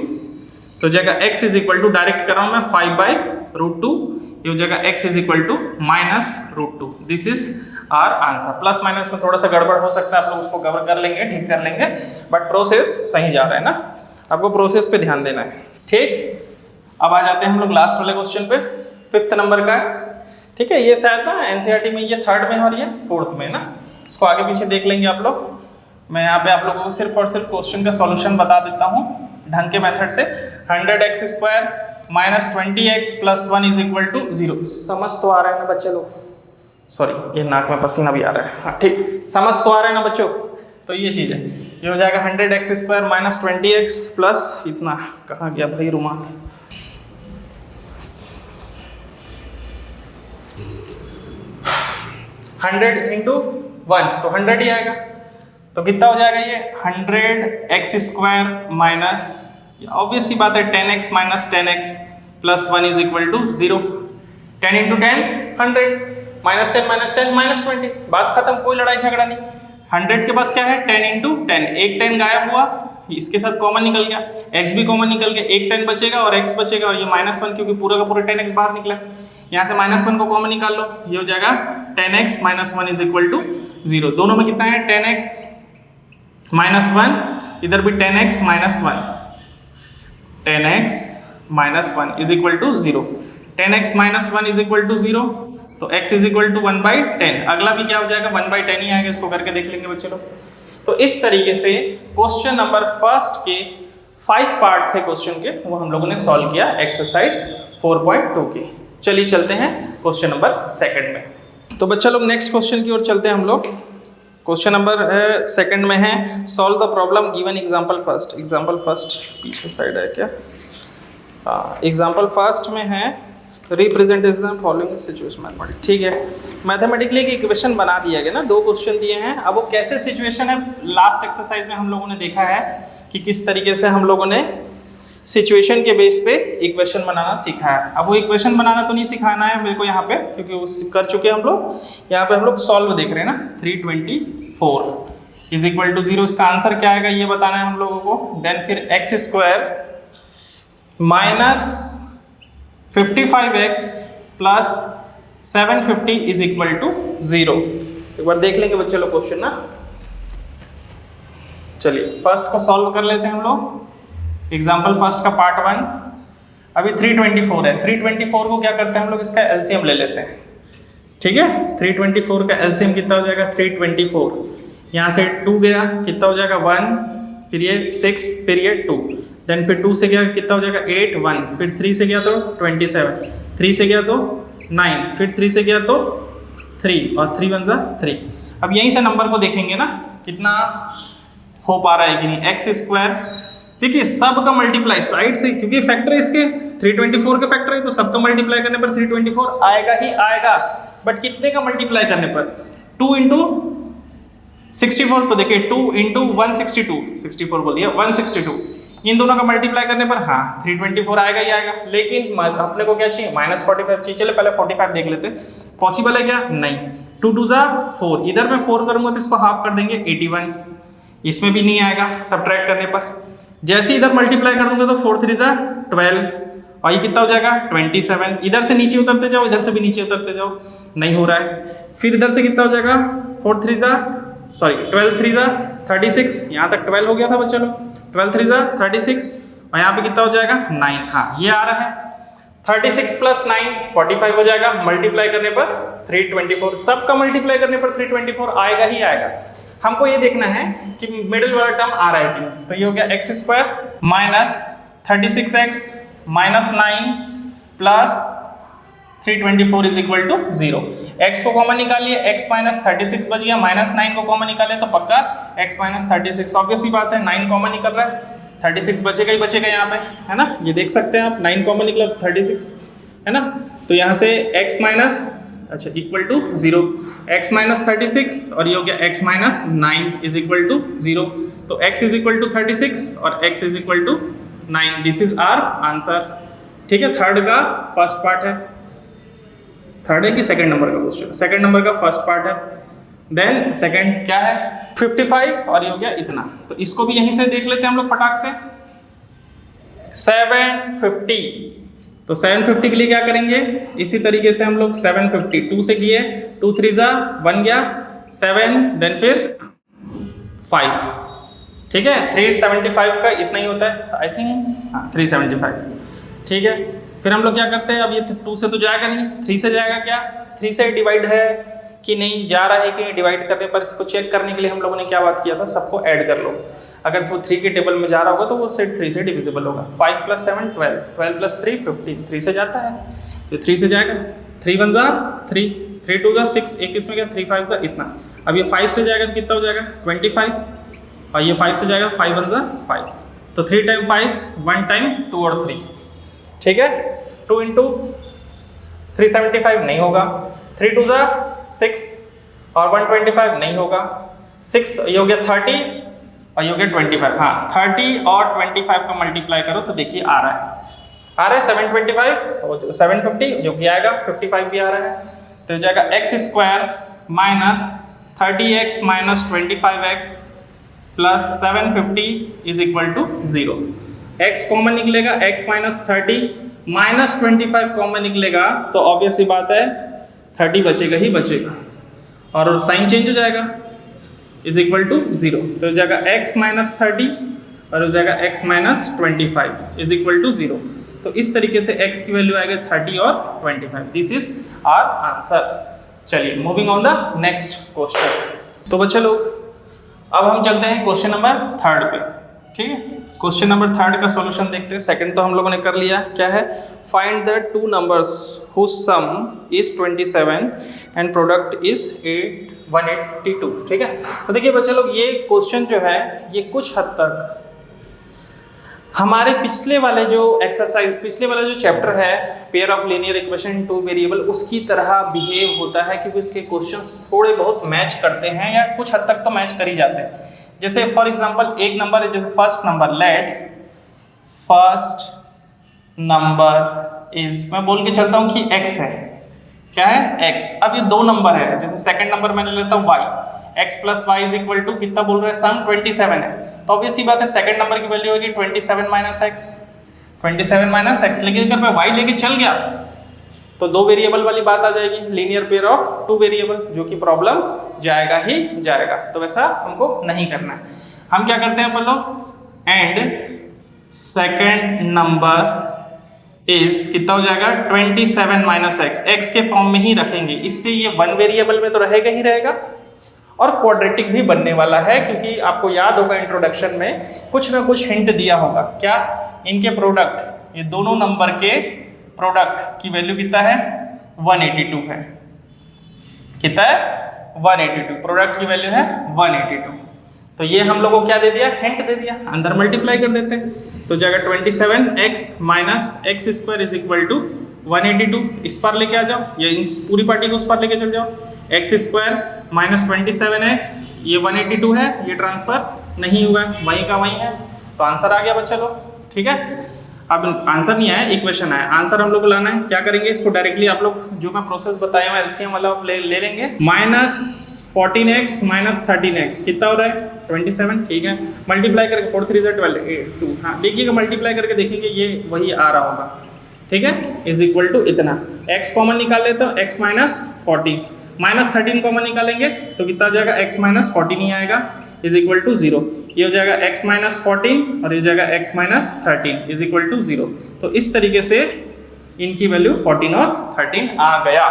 तो जगह x is equal to direct कर रहा हूं मैं 5/√2, ये हो जाएगा x is equal to -√2, this is our answer. Plus minus में थोड़ा सा गड़बड़ हो सकता है, आप लोग उसको कवर कर लेंगे, ठीक कर लेंगे, बट प्रोसेस सही जा रहा है ना, आपको प्रोसेस पे ध्यान देना है, ठीक। अब आ जाते हैं हम लोग लास्ट वाले क्वेश्चन पे, 5th नंबर का, ठीक है। ये शायद ना एनसीईआरटी में ये 3rd में और ये 4th में ना, इसको आगे पीछे देख लेंगे आप लोग। मैं यहाँ पे आप लोगों को सिर्फ और सिर्फ क्वेश्चन का सॉल्यूशन बता देता हूँ ढंग के मेथड से। 100x² minus 20x plus 1 is equal to 0, समझ तो आ रहा है ना बच्चे लोग, सॉरी ये नाक में पसीना भी आ रहा है, हाँ ठीक, समझ तो आ रहा है ना बच्चों, तो ये चीज़ है, ये हो जाएगा 100x² माइनस 20x प्लस इतना, कहाँ गया भाई रुमाल, 100 इंटू 1 तो 100 ही आएगा, तो कितना हो जाएगा ये 100x² माइनस, ऑब्वियस ही बात है 10x minus 10x plus 1 is equal to 0, 10 into 10 100, -10 -20, बात खत्म, कोई लड़ाई झगड़ा नहीं। 100 के पास क्या है 10 इंटू 10, एक 10 गायब हुआ, इसके साथ कॉमन निकल गया, x भी कॉमन निकल गया, एक 10 बचेगा और x बचेगा, और ये -1 क्योंकि पूरा का पूरा 10x बाहर निकला, यहाँ से -1 को कॉमन निकाल लो, ये हो जाएगा 10x minus 1 is equal to 0, दोनों में कितना है 10x माइनस 1, इधर भी 10x minus 1, 10x minus 1 is equal to 0, 10x minus 1 is equal to 0, तो x इज इक्वल टू 1/10, अगला भी क्या हो जाएगा 1/10 ही आएगा, इसको करके देख लेंगे बच्चे लोग। तो इस तरीके से क्वेश्चन नंबर 1 के 5 पार्ट थे क्वेश्चन के, वो हम लोगों ने सॉल्व किया एक्सरसाइज 4.2 के। चलिए चलते हैं क्वेश्चन नंबर 2 में। तो बच्चा लोग नेक्स्ट क्वेश्चन की ओर चलते हैं हम लोग। क्वेश्चन नंबर 2 में है solve the problem given example first. Example first पीछे साइड है क्या, एग्जांपल फर्स्ट में है represent is the following situation mathematics, ठीक है। मैथमेटिकली एक इक्वेशन बना दिया गया ना, 2 क्वेश्चन दिए हैं, अब वो कैसे सिचुएशन है, लास्ट एक्सरसाइज में हम लोगों ने देखा है कि किस तरीके से हम लोगों ने सिचुएशन के बेस पे इक्वेशन बनाना सीखा है। अब वो इक्वेशन बनाना तो नहीं सिखाना है मेरे को यहाँ पे, क्योंकि वो कर चुके हैं हम लोग, यहाँ पे हम लोग सॉल्व देख रहे हैं ना, 324 इज इक्वल टू 0, इसका आंसर क्या आएगा ये बताना है हम लोगों को। देन फिर x² minus 55x plus 750 is equal to 0। एक बार देख लेंगे बच्चे लोग क्वेश्चन ना। चलिए फर्स्ट को सॉल्व कर लेते हैं हम लोग। एग्जाम्पल फर्स्ट का पार्ट 1 अभी 324 है। 324 को क्या करते हैं हम लोग, इसका एलसीएम ले लेते हैं, ठीक है। 324 का एलसीएम कितना हो जाएगा 324, यहाँ से 2 गया कितना हो जाएगा 1, फिर ये 6, फिर ये 2, देन फिर 2 से गया कितना हो जाएगा 8, 1, फिर 3 से गया तो 27, 3 से गया तो 9, फिर 3 से गया तो 3 और 3 1 जा 3। अब यहीं से नंबर को देखेंगे ना, कितना हो पा रहा है कि नहीं। एक्स स्क्वायर, देखिए सब का मल्टीप्लाई साइड से, क्योंकि फैक्टर इसके 324 के फैक्टर है तो सबका मल्टीप्लाई करने पर 324 आएगा ही आएगा, बट कितने का मल्टीप्लाई करने पर 2 इंटू 64, तो देखिए 2 इंटू 162, 64 बोल दिया 162, इन दोनों का मल्टीप्लाई करने पर हाँ 324 आएगा ही आएगा। लेकिन अपने को क्या चाहिए, -45 चाहिए। चले पहले 45 देख लेते, पॉसिबल है क्या, नहीं। 2 2 जा 4, इधर मैं 4 करूंगा तो इसको हाफ कर देंगे 81, इसमें भी नहीं आएगा सब्ट्रैक्ट करने पर। जैसे इधर मल्टीप्लाई कर दूंगा तो 4 3 जा 12, और ये कितना हो जाएगा 27। इधर से नीचे उतरते जाओ, इधर से भी नीचे उतरते जाओ, नहीं हो रहा है। फिर इधर से कितना हो जाएगा 12 3 जा 36, यहाँ तक 12 हो गया था बच्चा लोग, 12 3 जा 36, और यहाँ पे कितना हो जाएगा 9, हाँ ये आ रहा है 36 प्लस 9 45 हो जाएगा। मल्टीप्लाई करने पर 324, सबका मल्टीप्लाई करने पर 324 आएगा ही आएगा। हमको ये देखना है कि मिडिल वाला टर्म आ रहा है कि नहीं। तो ये हो गया x square minus 36x minus 9 plus 324 is equal to 0। x को कॉमन निकालिए, x माइनस 36 बच गया, माइनस 9 को कॉमन निकाले तो पक्का x माइनस 36, ऑब्वियस ही बात है 9 कॉमन निकल रहा है, 36 बचेगा ही बचेगा यहाँ पे, है ना। ये देख सकते हैं आप, 9 कॉमन निकला तो 36 है ना। तो यहाँ से x माइनस अच्छा इक्वल टू 0, x माइनस 36 और ये हो गया x minus 9 is equal to 0। तो x इज इक्वल टू 36 और x is equal to 9, this is our answer. ठीक है, थर्ड का फर्स्ट पार्ट है, थर्ड है कि सेकंड नंबर का क्वेश्चन, सेकंड नंबर का फर्स्ट पार्ट है। देन सेकंड क्या है 55 और ये हो गया इतना, तो इसको भी यहीं से देख लेते हैं हम लोग फटाक से। 750, तो 750 के लिए क्या करेंगे, इसी तरीके से हम लोग 750 2 से किए, 2 3 जा 1 गया 7, देन फिर 5, ठीक है 375 का इतना ही होता है आई थिंक, हाँ 375, ठीक है। फिर हम लोग क्या करते हैं, अब ये 2 से तो जाएगा नहीं, 3 से जाएगा क्या, 3 से डिवाइड है कि नहीं, जा रहा है कि नहीं, डिवाइड करने पर इसको चेक करने के लिए हम लोगों ने क्या बात किया था, सबको ऐड कर लो। अगर वो 3 के टेबल में जा रहा होगा तो वो सेट 3 से डिविजिबल होगा। 5 + 7 12, 12 + 3 15, 3 से जाता है तो 3 से जाएगा, 3 1 जा 3, 3 2 जा 6, एक इसमें क्या 3 5 जा इतना। अब ये 5 से जाएगा तो कितना हो जाएगा 25, और ये 5 से जाएगा 5 1 जा 5, तो 3 टाइम 5 1 टाइम 2 और 3, ठीक है। 2 इंटू 375 नहीं होगा, 3 2 जा 6 और 125 नहीं होगा, 6 ये हो गया 30 और ये हो गया 25, हाँ 30 और 25 का मल्टीप्लाई करो तो देखिए आ रहा है 725 और 750 जो कि आएगा 55 भी आ रहा है, तो हो जाएगा x square minus 30x minus 25x plus 750 is equal to 0। x common निकलेगा, x माइनस 30 माइनस 25 कॉमन निकलेगा तो ऑब्वियस ही बात है 30 बचेगा ही बचेगा, और साइन चेंज हो जाएगा इज इक्वल टू 0, तो हो जाएगा x माइनस 30 और हो जाएगा x minus 25 is equal to 0। तो इस तरीके से x की वैल्यू आएगा 30 और 25, दिस इज आवर आंसर। चलिए moving on the next question. तो बच्चे लोग अब हम चलते हैं क्वेश्चन नंबर 3 पे, ठीक है। क्वेश्चन नंबर 3 का सॉल्यूशन देखते हैं। सेकंड तो हम लोगों ने कर लिया, क्या है, find the two numbers whose sum is 27 and product is 182, ठीक है। तो देखिए बच्चे लोग ये क्वेश्चन जो है ये कुछ हद तक हमारे पिछले वाले जो एक्सरसाइज, पिछले वाला जो चैप्टर है pair of linear equation in 2 variable, उसकी तरह बिहेव होता है, क्योंकि इसके क्वेश्चंस थोड़े बहुत मैच करते हैं या कुछ हद तक तो मैच कर ही जाते हैं। जैसे फॉर एग्जांपल एक नंबर है, जैसे first number, let first number is, मैं बोल के चलता हूँ कि x है, क्या है x। अब ये 2 नंबर है, जैसे सेकंड नंबर मैंने लेता हूँ y, x plus y is equal to कितना बोल रहा है, सम 27 है, तो ऑब्वियस ही बात है सेकंड नंबर की वैल्यू होगी 27 माइनस x, 27 माइनस x। लेकिन अगर मैं y लेके चल गया तो 2 वेरिएबल वाली बात आ जाएगी, लीनियर पेयर ऑफ 2 वेरिएबल, जो कि प्रॉब्लम जाएगा ही जाएगा, तो वैसा हमको नहीं करना है। हम क्या करते हैं अपन लोग, एंड सेकंड नंबर इज कितना हो जाएगा 27 माइनस x, x के फॉर्म में ही रखेंगे, इससे ये 1 वेरिएबल में तो रहेगा ही रहेगा और क्वाड्रेटिक भी बनने वाला है, क्योंकि आपको याद होगा इंट्रोडक्शन में कुछ ना कुछ हिंट दिया होगा, क्या, इनके प्रोडक्ट, ये दोनों नंबर के प्रोडक्ट की वैल्यू कितना है 182 है, कितना है 182, प्रोडक्ट की वैल्यू है 182। तो ये हम लोग को क्या दे दिया, हिंट दे दिया, अंदर मल्टीप्लाई कर देते हैं। तो जाएगा 27x minus x square is equal to 182। इस पर लेके आ जाओ, ये इस पूरी पार्टी को उस पर लेके चल जाओ। एक्स स्क्वायर माइनस 27x, ये 182 है, ये ट्रांसफर नहीं हुआ है, वहीं का वहीं है, तो आंसर आ गया बच्चा लोग। ठीक है, अब आंसर नहीं आया, इक्वेशन आया, आंसर हम लोग को लाना है। क्या करेंगे, इसको डायरेक्टली आप लोग जो मैं प्रोसेस बताया मैं एलसीएम वाला ले लेंगे। माइनस 14x माइनस 13x कितना हो रहा है, 27। ठीक है, मल्टीप्लाई करके 4 3 12 2, हाँ देखिएगा, मल्टीप्लाई करके देखेंगे ये वही आ रहा होगा। ठीक है, इज इक्वल टू इतना, x कॉमन निकाल लेते हो, x माइनस 14 माइनस 13 कॉमन निकालेंगे तो कितना आ जाएगा, x माइनस 14 ही आएगा, इज इक्वल टू 0। ये हो जाएगा x माइनस 14 और ये हो जाएगा x minus 13 is equal to 0। तो इस तरीके से इनकी वैल्यू 14 और 13 आ गया।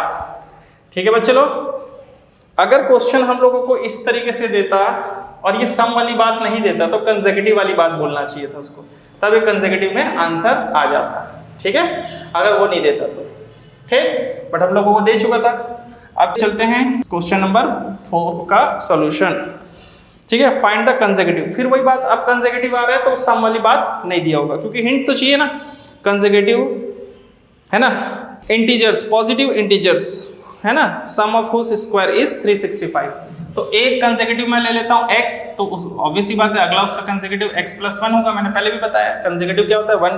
ठीक है बच्चे लोग, अगर क्वेश्चन हम लोगों को इस तरीके से देता और ये सम वाली बात नहीं देता तो कंसेक्यूटिव वाली बात बोलना चाहिए था उसको, तब ये कंसेक्यूटिव में आंसर आ जाता। ठीक है, अगर वो नहीं देता तो ठीक, बट हम लोगों को दे चुका था। अब चलते हैं क्वेश्चन नंबर 4 का सॉल्यूशन। ठीक है, फाइंड द कंसेक्यूटिव। फिर वही बात, अब कंसेक्यूटिव आ रहा है तो सम वाली बात नहीं दिया होगा, क्योंकि हिंट तो चाहिए ना। कंसेक्यूटिव है ना, इंटीजर्स, पॉजिटिव इंटीजर्स है ना, सम ऑफ हुज स्क्वायर इज 365। तो एक कंसेक्यूटिव मैं ले लेता हूँ x, तो ऑब्वियसली बात है अगला उसका कंसेक्यूटिव x प्लस 1 होगा। मैंने पहले भी बताया कंसेक्यूटिव क्या होता है, 1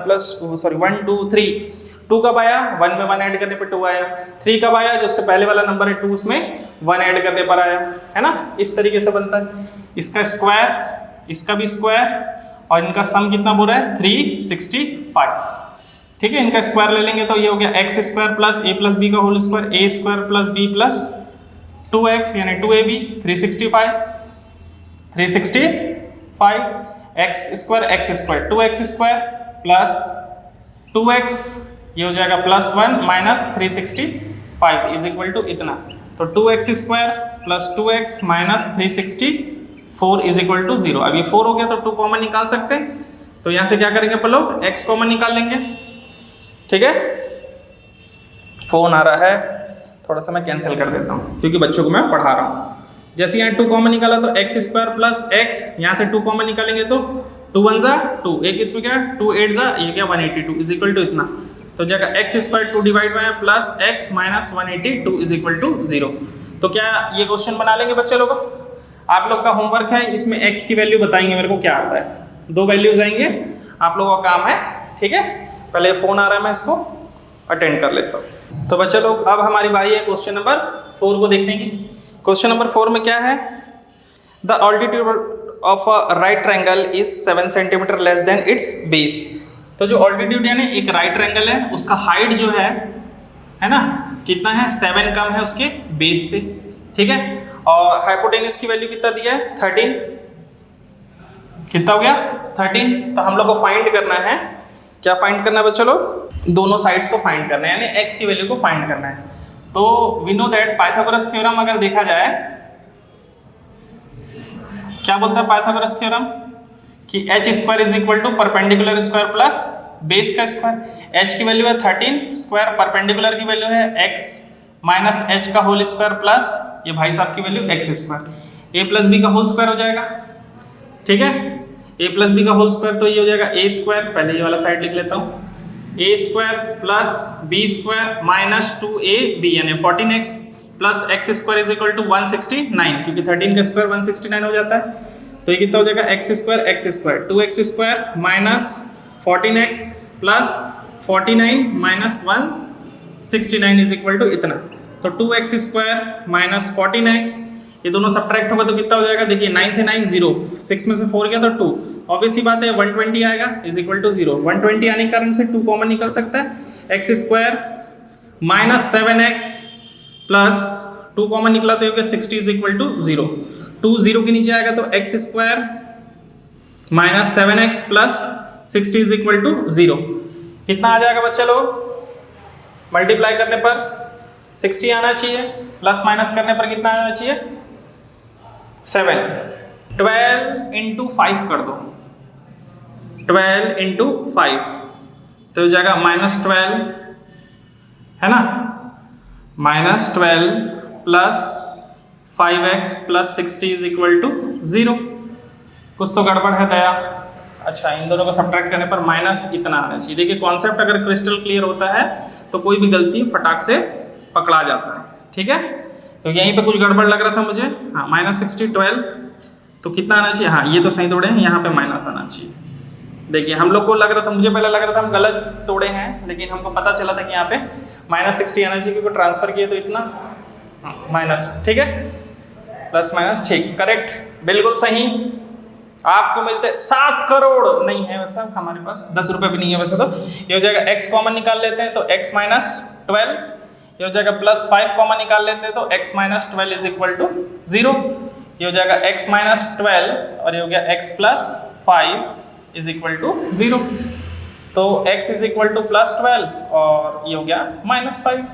2 3। 2 कब आया, 1 में 1 ऐड करने पर 2 आया। 3 कब आया, जो उससे पहले वाला नंबर है 2, उसमें 1 ऐड करने पर आया, है ना। इस तरीके से बनता है, इसका स्क्वायर, इसका भी स्क्वायर, और इनका सम कितना बोल रहा है, 365। ठीक है, इनका स्क्वायर ले लेंगे तो ये हो गया x square plus a plus b का whole square, a square plus b plus 2x यानी 2ab 365 x square 2x square plus 2x, ये हो जाएगा plus 1 minus 365 is equal to इतना। तो 2x square plus 2x minus 364 is equal to 0। अब ये 4 हो गया तो 2 कॉमन निकाल सकते हैं, तो यहाँ से क्या करेंगे अपन लोग, x कॉमन निकाल लेंगे। ठीक है, फोन आ रहा है, थोड़ा सा मैं कैंसिल कर देता हूँ क्योंकि बच्चों को मैं पढ़ा रहा हूँ। जैसे यहाँ 2 कॉमन निकाला तो एक्स स्क्वायर प्लस एक्स, यहाँ से 2 कॉमन निकालेंगे तो 2 1 ज़ा 2, एक इसमें क्या 2 8 ज़ा, ये क्या 182 इज इक्वल टू इतना। तो जाएगा x square 2 divide by plus x minus 182 is equal to 0। तो क्या ये क्वेश्चन बना लेंगे बच्चे लोग। आप लोग का होमवर्क है, इसमें एक्स की वैल्यू बताएंगे मेरे को क्या आता है। 2 वैल्यूज आएंगे, आप लोगों का काम है। ठीक है, पहले फ़ोन आ रहा है, मैं इसको अटेंड कर लेता हूँ। तो बच्चे लोग अब हमारी बारी है क्वेश्चन नंबर 4 को देखने की। क्वेश्चन नंबर 4 में क्या है, the altitude of a right triangle is 7 centimetre less than it's base. तो जो ऑल्टीट्यूड यानी एक राइट ट्रायंगल है, उसका हाइट जो है ना, कितना है, 7 कम है उसके बेस से। ठीक है, और हाइपोटेनस की वैल्यू कितना दिया है, 13। कितना हो गया, 13। तो हम लोग को फाइंड करना है, क्या फाइंड करना है बच्चों लोग, दोनों साइड्स को फाइंड करना है, यानी x की वैल्यू को फाइंड करना है। तो we know that Pythagoras theorem अगर देखा जाए, क्या बोलता है पाइथागोरस थ्योरम, कि h square is equal to perpendicular square plus base का स्क्वायर। h की वैल्यू है 13 स्क्वायर, परपेंडिकुलर की वैल्यू है x माइनस h का होल स्क्वायर प्लस ये भाई साहब की value x square, a plus b का होल स्क्वायर हो जाएगा। ठीक है, a प्लस बी का होल स्क्वायर, तो ये हो जाएगा a स्क्वायर, पहले ये वाला साइड लिख लेता हूँ, a square plus b square minus 2ab यानी 14x plus x square is equal to 169, क्योंकि 13 का स्क्वायर 169 हो जाता है। तो ये कितना हो जाएगा, x square 2x square minus 14x plus 49 minus 169 is equal to इतना। तो 2x स्क्वायर माइनस 14x, ये दोनों सब्ट्रैक्ट होगा तो कितना हो जाएगा, देखिए 9 से 9 0, 6 में से 4 गया तो 2, ऑब्वियसली बात है 120 आएगा इज इक्वल टू 0। 120 आने के कारण से 2 कॉमन निकल सकता है। x square minus 7x plus 2 common निकला तो ये 60 इज इक्वल टू 0। 2 0 के नीचे आएगा तो x square minus 7x plus 60 is equal to 0। कितना आ जाएगा बच्चा लोग, मल्टीप्लाई करने पर 60 आना चाहिए, प्लस माइनस करने पर कितना आना चाहिए, 7। 12 इंटू 5 कर दो, 12 इंटू 5 तो हो जाएगा -12, है ना, -12 plus 5x plus 60 is equal to 0। कुछ तो गड़बड़ है दया। अच्छा, इन दोनों को सब्ट्रैक्ट करने पर माइनस इतना आना चाहिए। देखिए कॉन्सेप्ट अगर क्रिस्टल क्लियर होता है तो कोई भी गलती फटाक से पकड़ा जाता है, ठीक है। तो यहीं पे कुछ गड़बड़ लग रहा था मुझे। हाँ, -60 12 तो कितना आना चाहिए, हाँ ये तो सही तोड़े हैं, यहाँ पे माइनस आना चाहिए। देखिए हम लोग को लग रहा था, मुझे पहले लग रहा था हम गलत तोड़े हैं, लेकिन हमको पता चला था कि यहाँ पे -60 आना चाहिए क्योंकि ट्रांसफर किए तो इतना माइनस, ठीक है, प्लस माइनस, ठीक, करेक्ट, बिल्कुल सही। आपको मिलते 7 करोड़ नहीं है वैसा, हमारे पास 10 रुपए भी नहीं है वैसे। तो ये हो जाएगा x कॉमन निकाल लेते हैं तो x माइनस 12, ये हो जाएगा +5 कॉमन निकाल लेते हैं तो x minus 12 is equal to 0, ये हो जाएगा x माइनस 12 और ये हो गया x plus 5 is equal to 0। तो x इज इक्वल टू +12 और ये हो गया -5,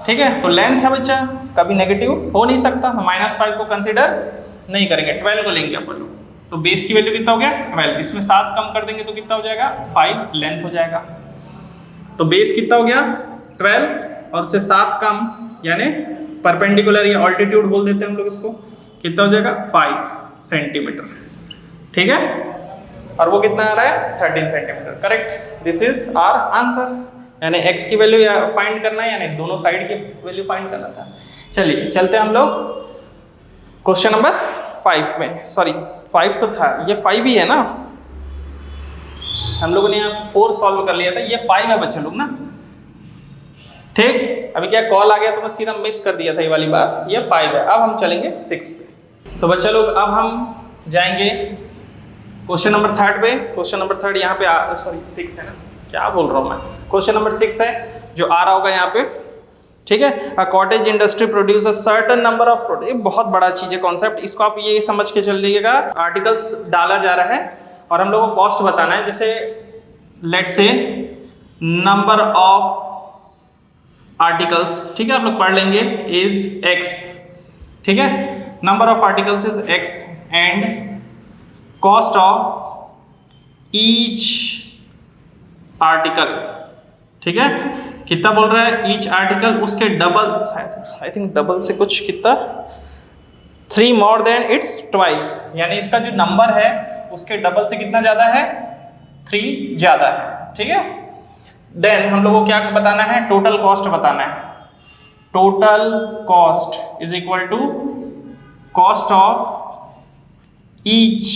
ठीक है। तो लेंथ है बच्चा, कभी नेगेटिव हो नहीं सकता, -5 को कंसीडर नहीं करेंगे, 12 को लेंगे अपन लोग। तो बेस की वैल्यू कितना हो गया 12, इसमें 7 कम कर देंगे तो कितना हो जाएगा 5 लेंथ हो जाएगा। तो बेस कितना हो गया 12 और उससे 7 कम यानी परपेंडिकुलर या ऑल्टीट्यूड बोल देते हैं हम लोग इसको, कितना हो जाएगा 5 सेंटीमीटर, ठीक है। और वो कितना आ रहा है 13 centimetre, correct. This is our answer, यानी x की वैल्यू या फाइंड करना है, यानी दोनों साइड की वैल्यू फाइंड करना था। चलिए चलते हैं हम लोग क्वेश्चन नंबर 5 में, सॉरी 5 तो था, ये 5 ही है ना, हम लोगों ने यहाँ 4 सॉल्व कर लिया था, ये 5 है बच्चे लोग ना, ठीक। अभी क्या कॉल आ गया तो मैं सीधा मिस कर दिया था ये वाली बात, ये 5 है। अब हम चलेंगे 6 पे। तो बच्चे लोग अब हम जाएंगे क्वेश्चन नंबर 3 पे। क्वेश्चन नंबर 3 यहाँ पे सॉरी 6 है ना, क्या बोल रहा हूँ मैं, क्वेश्चन नंबर 6 है जो आ रहा होगा यहाँ पे, ठीक है। A cottage industry produce a certain number of product, ये बहुत बड़ा चीज है कॉन्सेप्ट, इसको आप ये समझ के चल लीजिएगा। आर्टिकल्स डाला जा रहा है और हम लोग को कॉस्ट बताना है, जैसे let's say number of articles, ठीक है, आप लोग पढ़ लेंगे, इज x, ठीक है, number of articles is x and cost of each article, ठीक है, कितना बोल रहा है ईच आर्टिकल, उसके डबल, आई थिंक डबल से कुछ कितना 3 मोर देन इट्स ट्वाइस, यानी इसका जो नंबर है उसके डबल से कितना ज्यादा है 3 ज्यादा है, ठीक है। देन हम लोगों को क्या बताना है, टोटल कॉस्ट बताना है। Total cost is equal to cost of each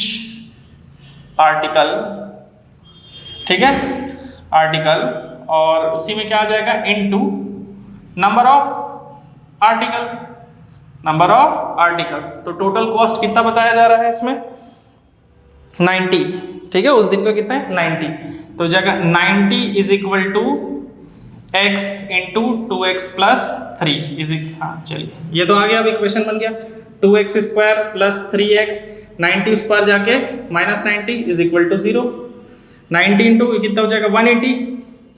article, ठीक है, आर्टिकल, और उसी में क्या आ जाएगा into number of article, number of article. तो टोटल कॉस्ट कितना बताया जा रहा है इसमें 90, ठीक है, उस दिन का कितना है 90, तो जाएगा 90 is equal to x into 2x plus 3 is, हाँ चलिए ये तो आ गया, अब इक्वेशन बन गया 2x स्क्वायर प्लस 3x, 90 उस पर जाके -90 इज इक्वल टू 0, 90 इंटू कितना हो जाएगा 180,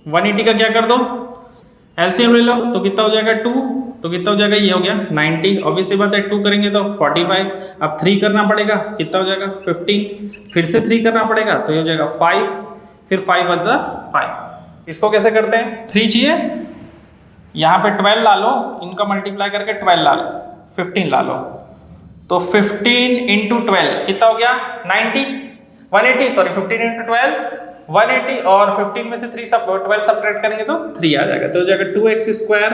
180 का क्या कर दो एलसीएम ले लो तो कितना हो जाएगा 2, तो कितना हो जाएगा ये हो गया 90, ऑब्वियसली बात है 2 करेंगे तो 45, अब 3 करना पड़ेगा, कितना हो जाएगा 15, फिर से 3 करना पड़ेगा तो ये हो जाएगा 5, फिर 5 × 5। इसको कैसे करते हैं, 3 चाहिए, यहाँ पे 12 ला लो, इनका मल्टीप्लाई करके 12 ला लो, 15 ला लो, तो 15 इंटू 12 कितना हो गया 90, 180, सॉरी 15 इंटू 12 180, और 15 में से 12 सब्ट्रैक्ट करेंगे तो 3 आ जाएगा, तो हो जाएगा 2x square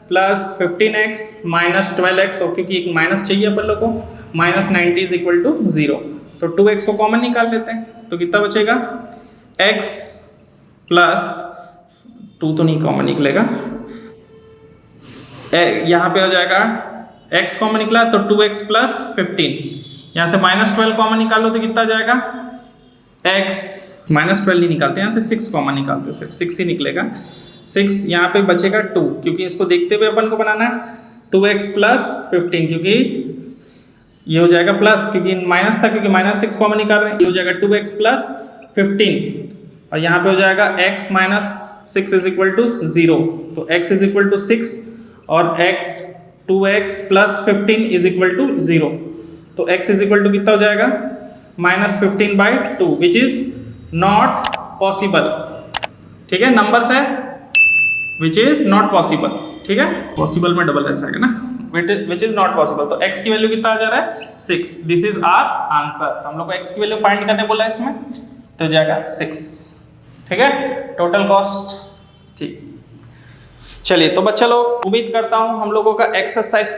plus 15x minus 12x, क्योंकि एक माइनस चाहिए अपन लोग को, -90 इज इक्वल टू 0, तो 2x को कॉमन निकाल लेते हैं तो कितना बचेगा x प्लस 2 तो नहीं कॉमन निकलेगा, यहाँ पे हो जाएगा x कॉमन निकला तो 2x प्लस 15, यहाँ से -12 कॉमन निकालो तो कितना जाएगा x, -12 नहीं निकालते, यहाँ से 6 कॉमन निकालते, सिर्फ 6 ही निकलेगा, 6 यहाँ पे बचेगा 2, क्योंकि इसको देखते हुए अपन को बनाना है 2x प्लस 15, क्योंकि ये हो जाएगा प्लस, क्योंकि माइनस था, क्योंकि -6 कॉमन निकाल रहे हैं, ये हो जाएगा 2x प्लस 15, और यहाँ पे हो जाएगा x minus 6 is equal to 0, तो x इज इक्वल टू 6 और x 2x plus 15 is equal to 0, तो x इज इक्वल टू कितना हो जाएगा -15/2 विच इज नॉट पॉसिबल, ठीक है, नंबर्स है विच इज नॉट पॉसिबल, ठीक है, पॉसिबल में डबल ऐसा है ना, विच इज नॉट पॉसिबल। तो x की वैल्यू कितना आ जा रहा है 6, दिस इज आवर आंसर। तो हम लोग को x की वैल्यू फाइंड करने बोला है इसमें, तो जाएगा 6। ठीक है, टोटल कॉस्ट। ठीक, चलिए तो बच्चा लोग उम्मीद करता हूं हम लोगों का एक्सरसाइज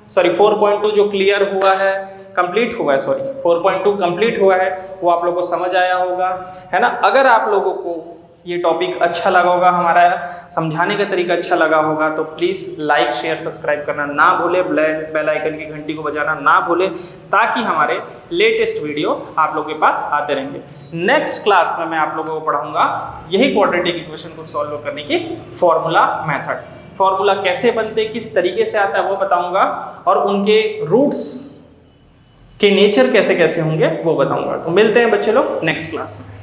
4.2 जो क्लियर हुआ है, कंप्लीट हुआ है, 4.2 कंप्लीट हुआ है, वो आप लोगों को समझ आया होगा, है ना। अगर आप लोगों को ये टॉपिक अच्छा लगा होगा, हमारा समझाने का तरीका अच्छा लगा होगा, तो प्लीज़ लाइक शेयर सब्सक्राइब करना ना भूले, बेल आइकन की घंटी को बजाना ना भूले, ताकि हमारे लेटेस्ट वीडियो आप लोगों के पास आते रहेंगे। नेक्स्ट क्लास में मैं आप लोगों को पढ़ाऊंगा यही क्वाड्रेटिक इक्वेशन को सॉल्व करने की फॉर्मूला मेथड। फॉर्मूला कैसे बनते, किस तरीके से आता है वो बताऊंगा, और उनके रूट्स के नेचर कैसे कैसे होंगे वो बताऊंगा। तो मिलते हैं बच्चे लोग नेक्स्ट क्लास में।